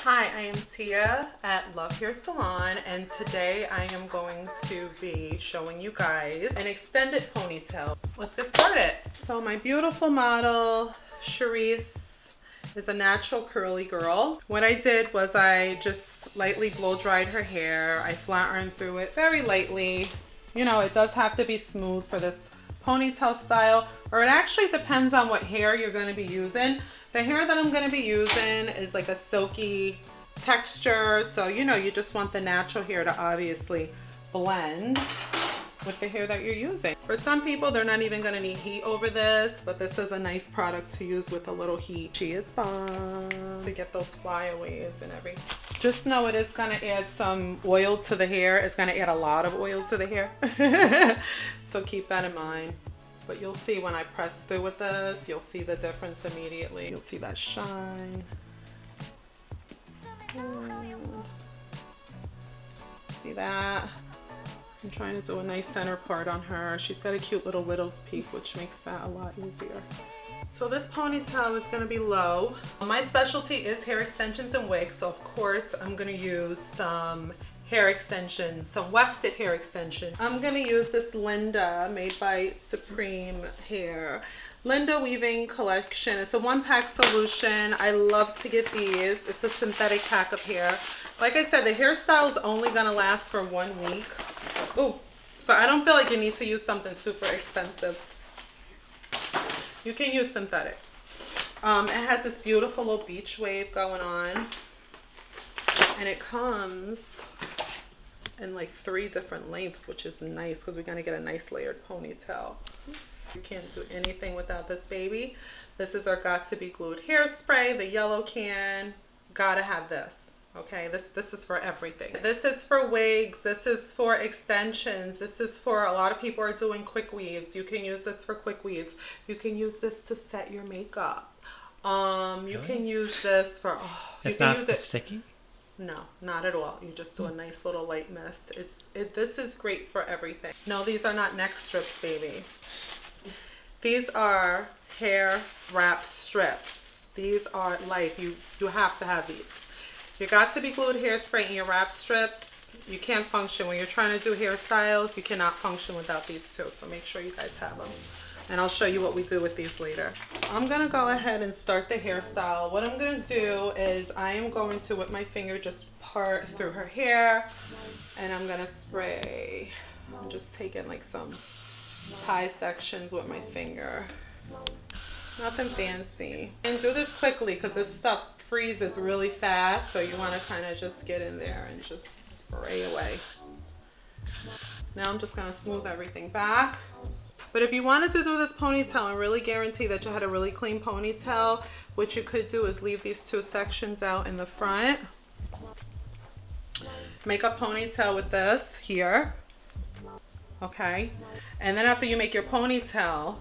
Hi, I am Tia at Love Hair Salon, and today I am going to be showing you guys an extended ponytail. Let's get started. So my beautiful model, Charisse, is a natural curly girl. What I did was I just lightly blow dried her hair. I flat ironed through it very lightly. You know, it does have to be smooth for this ponytail style, or it actually depends on what hair you're going to be using. The hair that I'm going to be using is like a silky texture, so you know, you just want the natural hair to obviously blend with the hair that you're using. For some people, they're not even going to need heat over this, but this is a nice product to use with a little heat. She is bomb to get those flyaways and everything. Just know it is going to add some oil to the hair. It's going to add a lot of oil to the hair. So keep that in mind. But you'll see when I press through with this, you'll see the difference immediately. You'll see that shine. And see that? I'm trying to do a nice center part on her. She's got a cute little widow's peak, which makes that a lot easier. So this ponytail is gonna be low. My specialty is hair extensions and wigs, so of course I'm gonna use some hair extensions, some wefted hair extension. I'm gonna use this Linda made by Supreme Hair. Linda Weaving Collection. It's a one-pack solution. I love to get these. It's a synthetic pack of hair. Like I said, the hairstyle is only gonna last for 1 week. Oh, so I don't feel like you need to use something super expensive. You can use synthetic. It has this beautiful little beach wave going on, and it comes in like 3 different lengths, which is nice because we're gonna get a nice layered ponytail. You can't do anything without this baby. This is our Got to Be Glued hairspray, the yellow can. Gotta have this. Okay, this is for everything. This is for wigs, this is for extensions, this is for, a lot of people are doing quick weaves. You can use this for quick weaves. You can use this to set your makeup. You can use this for, It's you can not use it sticky? No, not at all. You just do a nice little light mist. This is great for everything. No, these are not neck strips, baby. These are hair wrap strips. These are life. You have to have these. You Got to Be Glued hairspray and your wrap strips. You can't function when you're trying to do hairstyles. You cannot function without these too. So make sure you guys have them. And I'll show you what we do with these later. I'm gonna go ahead and start the hairstyle. What I'm gonna do is I am going to, with my finger, just part through her hair, and I'm gonna spray. I'm just taking like some tie sections with my finger. Nothing fancy. And do this quickly because this stuff freezes really fast, so you wanna kinda just get in there and just spray away. Now I'm just gonna smooth everything back. But if you wanted to do this ponytail and really guarantee that you had a really clean ponytail, what you could do is leave these 2 sections out in the front. Make a ponytail with this here. Okay. And then after you make your ponytail,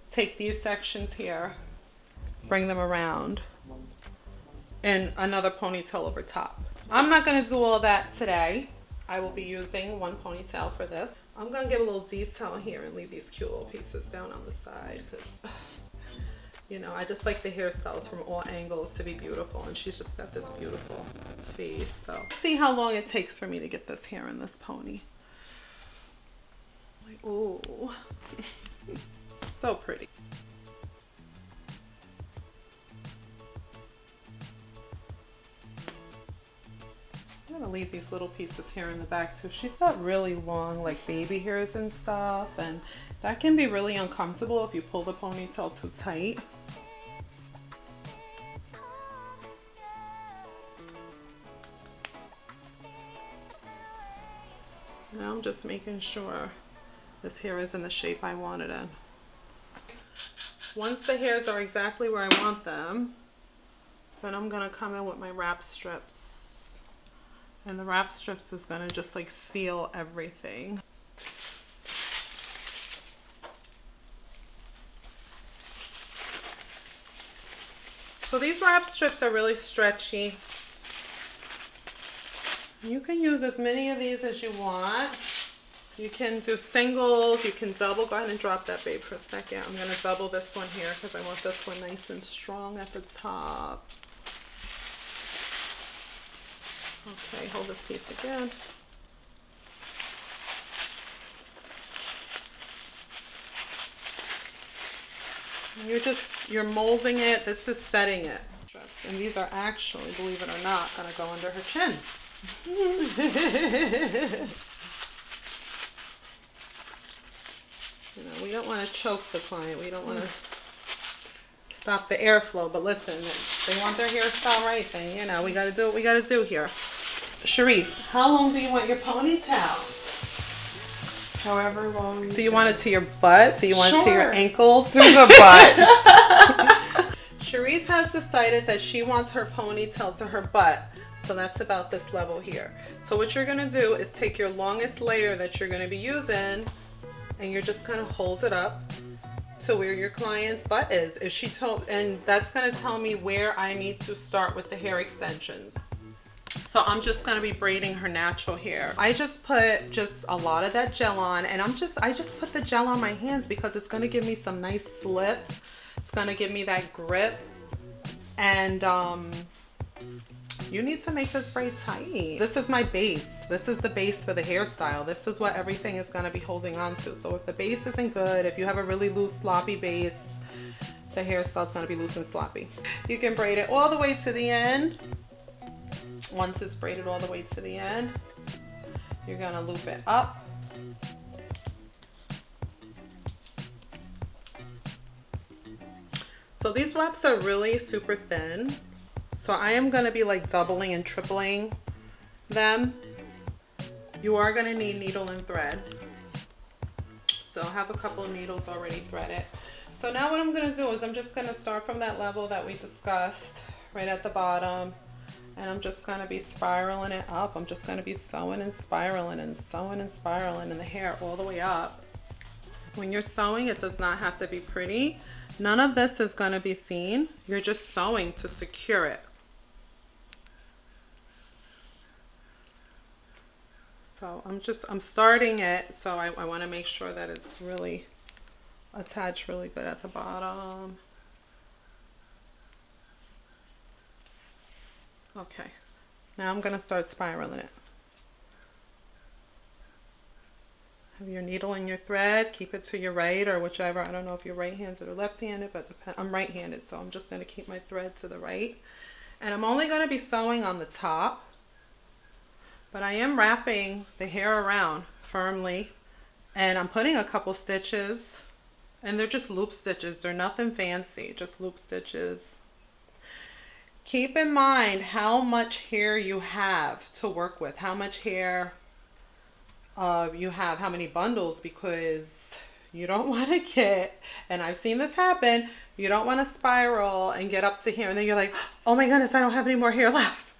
take these sections here, bring them around, and another ponytail over top. I'm not going to do all that today. I will be using 1 ponytail for this. I'm gonna give a little detail here and leave these cute little pieces down on the side because, you know, I just like the hairstyles from all angles to be beautiful, and she's just got this beautiful face. So see how long it takes for me to get this hair in this pony. Like, ooh, so pretty. I'm gonna leave these little pieces here in the back too. She's got really long like baby hairs and stuff, and that can be really uncomfortable if you pull the ponytail too tight. So now I'm just making sure this hair is in the shape I want it in. Once the hairs are exactly where I want them, then I'm gonna come in with my wrap strips. And the wrap strips is gonna just like seal everything. So these wrap strips are really stretchy. You can use as many of these as you want. You can do singles, you can double. Go ahead and drop that, babe, for a second. I'm gonna double this one here because I want this one nice and strong at the top. Okay, hold this piece again. You're molding it. This is setting it. And these are actually, believe it or not, gonna go under her chin. You know, we don't want to choke the client. We don't want to stop the airflow. But listen, if they want their hairstyle right, then you know we got to do what we got to do here. Sharif, how long do you want your ponytail? However long. Do you want it to your butt? Do you want it to your ankles? To the butt. Cherise has decided that she wants her ponytail to her butt. So that's about this level here. So what you're going to do is take your longest layer that you're going to be using and you're just going to hold it up to where your client's butt is. If she told, and that's going to tell me where I need to start with the hair extensions. So I'm just going to be braiding her natural hair. I just put just a lot of that gel on, and I just put the gel on my hands because it's going to give me some nice slip. It's going to give me that grip. And you need to make this braid tight. This is my base. This is the base for the hairstyle. This is what everything is going to be holding on to. So if the base isn't good, if you have a really loose, sloppy base, the hairstyle is going to be loose and sloppy. You can braid it all the way to the end. Once it's braided all the way to the end, you're going to loop it up. So these wefts are really super thin. So I am going to be like doubling and tripling them. You are going to need needle and thread. So I have a couple of needles already threaded. So now what I'm going to do is I'm just going to start from that level that we discussed right at the bottom. And I'm just going to be spiraling it up. I'm just going to be sewing and spiraling and sewing and spiraling in the hair all the way up. When you're sewing, it does not have to be pretty. None of this is going to be seen. You're just sewing to secure it. So I'm starting it, so I want to make sure that it's really attached really good at the bottom. Okay, now I'm going to start spiraling it. Have your needle and your thread, keep it to your right or whichever. I don't know if you're right-handed or left-handed, but I'm right-handed, so I'm just going to keep my thread to the right. And I'm only going to be sewing on the top, but I am wrapping the hair around firmly, and I'm putting a couple stitches, and they're just loop stitches. They're nothing fancy, just loop stitches. Keep in mind how much hair you have to work with, how much hair you have, how many bundles, because you don't want to get, and I've seen this happen, you don't want to spiral and get up to here and then you're like, oh my goodness, I don't have any more hair left.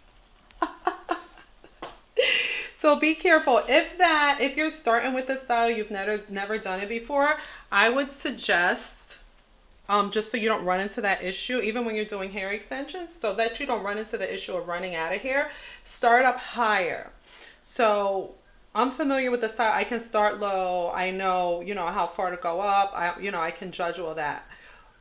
So be careful. If you're starting with this style, you've never done it before, I would suggest, just so you don't run into that issue, even when you're doing hair extensions, so that you don't run into the issue of running out of hair, start up higher. So I'm familiar with the style. I can start low. I know, how far to go up. I can judge all that.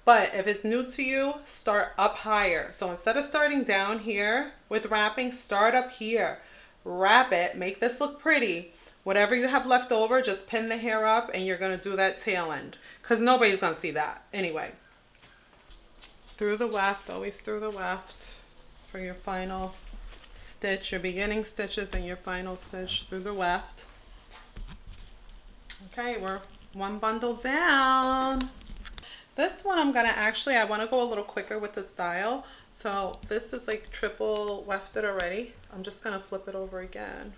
But if it's new to you, start up higher. So instead of starting down here with wrapping, start up here. Wrap it. Make this look pretty. Whatever you have left over, just pin the hair up and you're going to do that tail end. Because nobody's going to see that. Anyway. Through the weft. Always through the weft for your final stitch. Your beginning stitches and your final stitch through the weft. Okay, we're one bundle down. This one I'm going to I want to go a little quicker with the style. So this is like triple wefted already. I'm just going to flip it over again.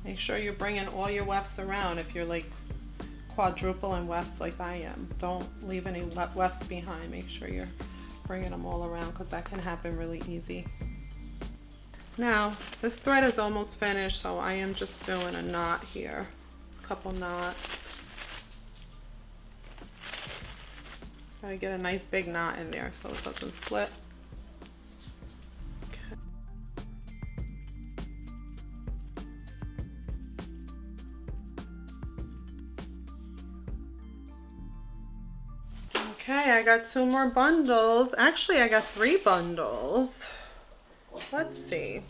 Make sure you're bringing all your wefts around if you're like quadruple and wefts like I am. Don't leave any wefts behind. Make sure you're bringing them all around because that can happen really easy. Now, this thread is almost finished, so I am just doing a knot here. A couple knots. Gotta get a nice big knot in there so it doesn't slip. Okay, I got 2 more bundles. Actually, I got 3 bundles. Let's see.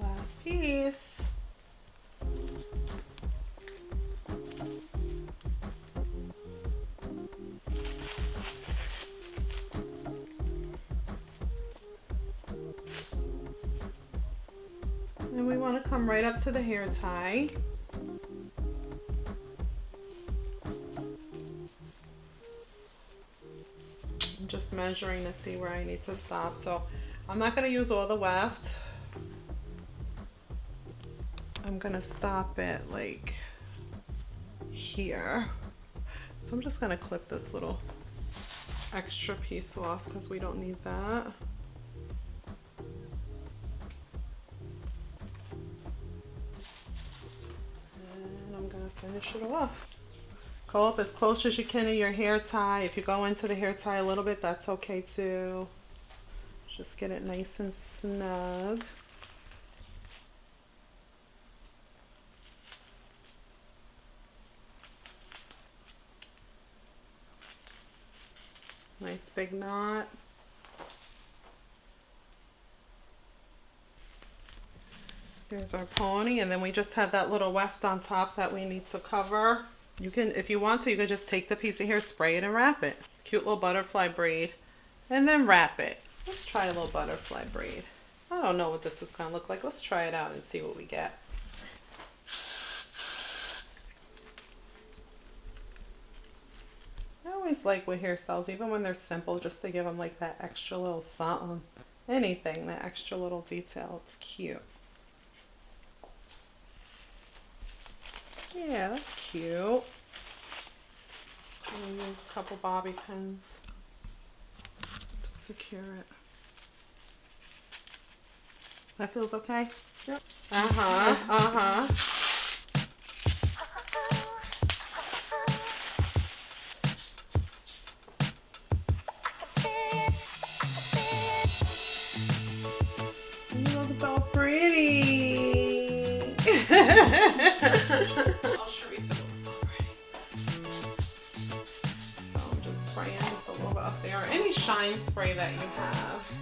Last piece. And we want to come right up to the hair tie. I'm just measuring to see where I need to stop. So I'm not going to use all the weft. I'm going to stop it like here. So I'm just going to clip this little extra piece off because we don't need that. And I'm going to finish it off. Go up as close as you can to your hair tie. If you go into the hair tie a little bit, that's okay too. Just get it nice and snug. Nice big knot. Here's our pony, and then we just have that little weft on top that we need to cover. You can, if you want to, you can just take the piece of hair, spray it, and wrap it. Cute little butterfly braid, and then wrap it. Let's try a little butterfly braid. I don't know what this is gonna look like. Let's try it out and see what we get. I always like with hairstyles, even when they're simple, just to give them like that extra little something. Anything, that extra little detail. It's cute. Yeah, that's cute. I'm gonna use a couple bobby pins to secure it. That feels okay? Yep. Uh-huh, uh-huh. You look so pretty. Oh, Sharice, it looks so pretty. So I'm just spraying just a little bit up there. Any shine spray that you have.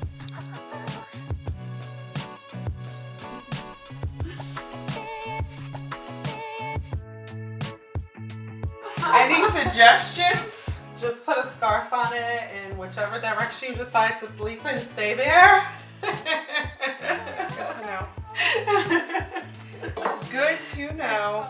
Any suggestions? Just put a scarf on it in whichever direction you decide to sleep and stay there. Good to know. Good to know.